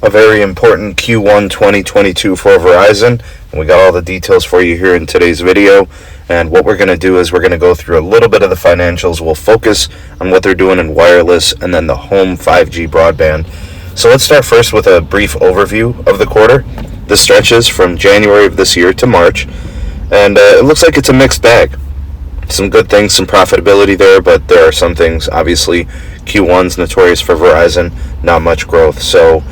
A very important Q1 2022 for Verizon, and we got all the details for you here in today's video. And what we're going to do is we're going to go through a little bit of the financials. We'll focus on what they're doing in wireless and then the home 5G broadband. So let's start first with a brief overview of the quarter. This stretches from January of this year to March, and it looks like it's a mixed bag. Some good things, some profitability there, but there are some things. Obviously, Q1's notorious for Verizon, not much growth. So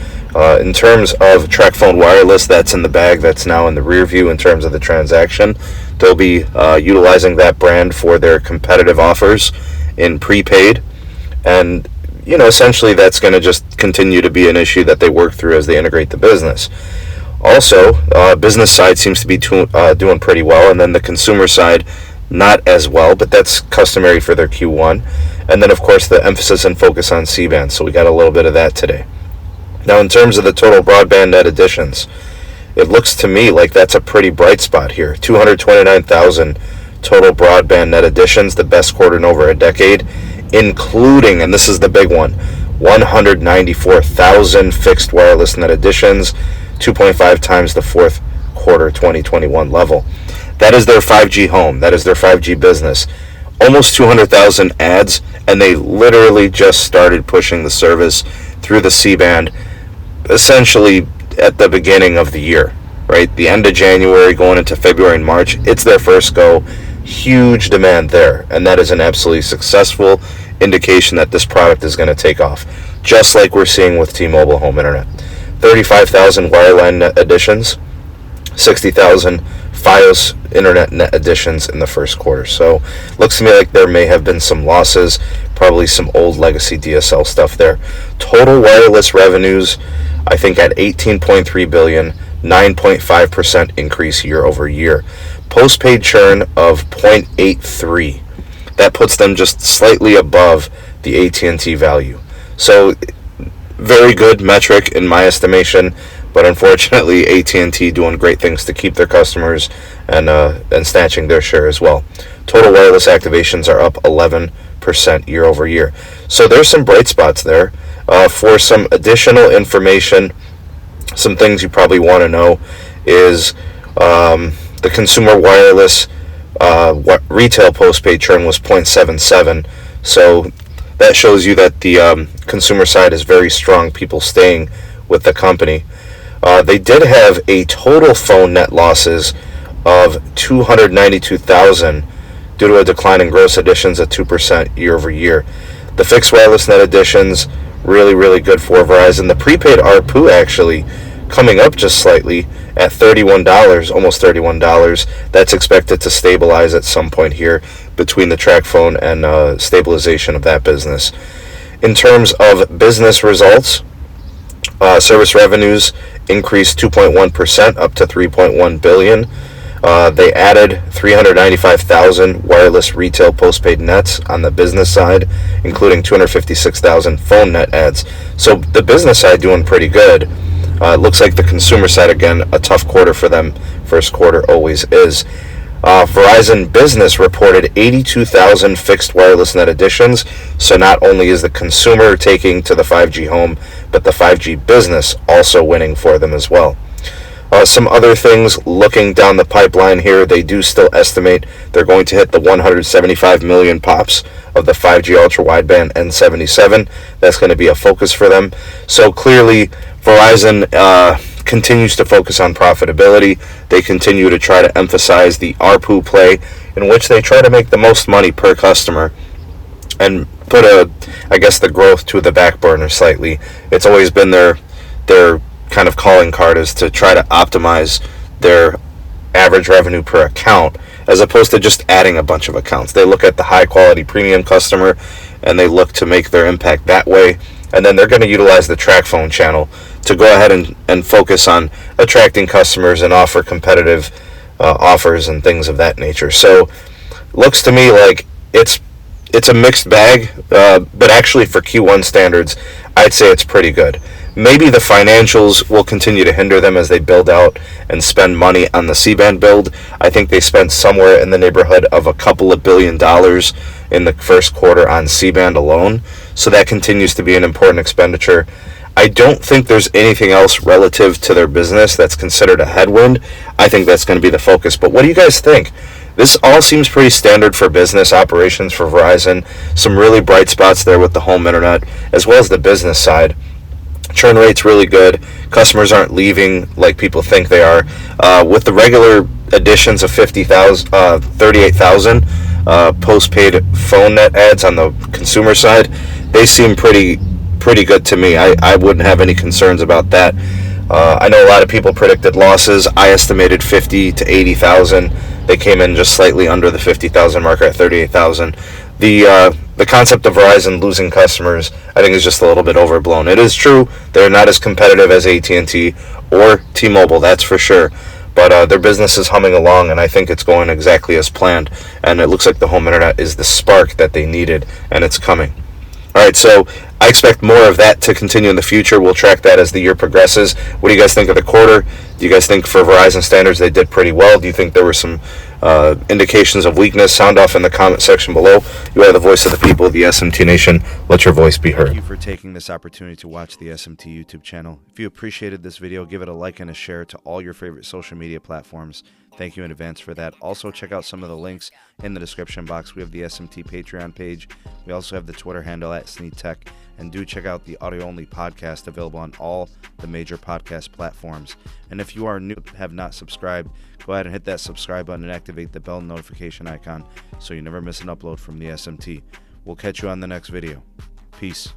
in terms of TracFone Wireless, that's in the bag. That's now in the rear view in terms of the transaction. They'll be utilizing that brand for their competitive offers in prepaid. And, essentially that's going to just continue to be an issue that they work through as they integrate the business. Also, business side seems to be doing pretty well. And then the consumer side, not as well, but that's customary for their Q1. And then, of course, the emphasis and focus on C-band. So we got a little bit of that today. Now, in terms of the total broadband net additions, it looks to me like that's a pretty bright spot here. 229,000 total broadband net additions, the best quarter in over a decade, including, and this is the big one, 194,000 fixed wireless net additions, 2.5 times the fourth quarter 2021 level. That is their 5G home. That is their 5G business. Almost 200,000 ads, and they literally just started pushing the service through the C-band essentially at the beginning of the year, right? The end of January going into February and March, it's their first go. Huge demand there, and that is an absolutely successful indication that this product is going to take off, just like we're seeing with T-Mobile Home Internet. 35,000 wireline net additions, 60,000 Fios internet net additions in the first quarter. So looks to me like there may have been some losses, probably some old legacy DSL stuff there. Total wireless revenues, I think at $18.3 billion, 9.5% increase year over year. Postpaid churn of 0.83. That puts them just slightly above the AT&T value. So very good metric in my estimation. But unfortunately, AT&T doing great things to keep their customers and snatching their share as well. Total wireless activations are up 11% year over year. So there's some bright spots there. For some additional information, some things you probably want to know is the consumer wireless retail postpaid churn was 0.77. So that shows you that the consumer side is very strong, people staying with the company. They did have a total phone net losses of 292,000 due to a decline in gross additions at 2% year over year. The fixed wireless net additions, really, really good for Verizon. The prepaid ARPU actually coming up just slightly at $31, almost $31. That's expected to stabilize at some point here between the TracFone and stabilization of that business. In terms of business results, service revenues increased 2.1% up to $3.1 billion. They added 395,000 wireless retail postpaid nets on the business side, including 256,000 phone net adds. So the business side doing pretty good. Looks like the consumer side, again, a tough quarter for them. First quarter always is. Verizon Business reported 82,000 fixed wireless net additions. So not only is the consumer taking to the 5G home, but the 5G business also winning for them as well. Some other things looking down the pipeline here, they do still estimate they're going to hit the 175 million pops of the 5G Ultrawide band N77. That's going to be a focus for them. So clearly, Verizon continues to focus on profitability. They continue to try to emphasize the ARPU play, in which they try to make the most money per customer and put the growth to the back burner slightly. It's always been their kind of calling card is to try to optimize their average revenue per account as opposed to just adding a bunch of accounts. They look at the high quality premium customer and they look to make their impact that way. And then they're going to utilize the TracFone channel to go ahead and focus on attracting customers and offer competitive offers and things of that nature. So looks to me like it's a mixed bag, but actually for Q1 standards, I'd say it's pretty good. Maybe the financials will continue to hinder them as they build out and spend money on the C-band build. I think they spent somewhere in the neighborhood of a couple of $2 billion in the first quarter on C-band alone. So that continues to be an important expenditure. I don't think there's anything else relative to their business that's considered a headwind. I think that's going to be the focus. But what do you guys think? This all seems pretty standard for business operations for Verizon. Some really bright spots there with the home internet, as well as the business side. Churn rate's really good. Customers aren't leaving like people think they are. With the regular additions of 38,000 postpaid phone net adds on the consumer side, they seem pretty good to me. I wouldn't have any concerns about that. I know a lot of people predicted losses. I estimated 50 to 80,000. They came in just slightly under the 50,000 marker at 38,000. The concept of Verizon losing customers, I think, is just a little bit overblown. It is true they're not as competitive as AT&T or T-Mobile, that's for sure. But their business is humming along, and I think it's going exactly as planned. And it looks like the home internet is the spark that they needed, and it's coming. All right, so I expect more of that to continue in the future. We'll track that as the year progresses. What do you guys think of the quarter? Do you guys think for Verizon standards they did pretty well? Do you think there were some indications of weakness? Sound off in the comment section below. You are the voice of the people of the SMT Nation. Let your voice be heard. Thank you for taking this opportunity to watch the SMT YouTube channel. If you appreciated this video, give it a like and a share to all your favorite social media platforms. Thank you in advance for that. Also, check out some of the links in the description box. We have the SMT Patreon page. We also have the Twitter handle at SneedTech. And do check out the audio-only podcast available on all the major podcast platforms. And if you are new, have not subscribed, go ahead and hit that subscribe button and activate the bell notification icon so you never miss an upload from the SMT. We'll catch you on the next video. Peace.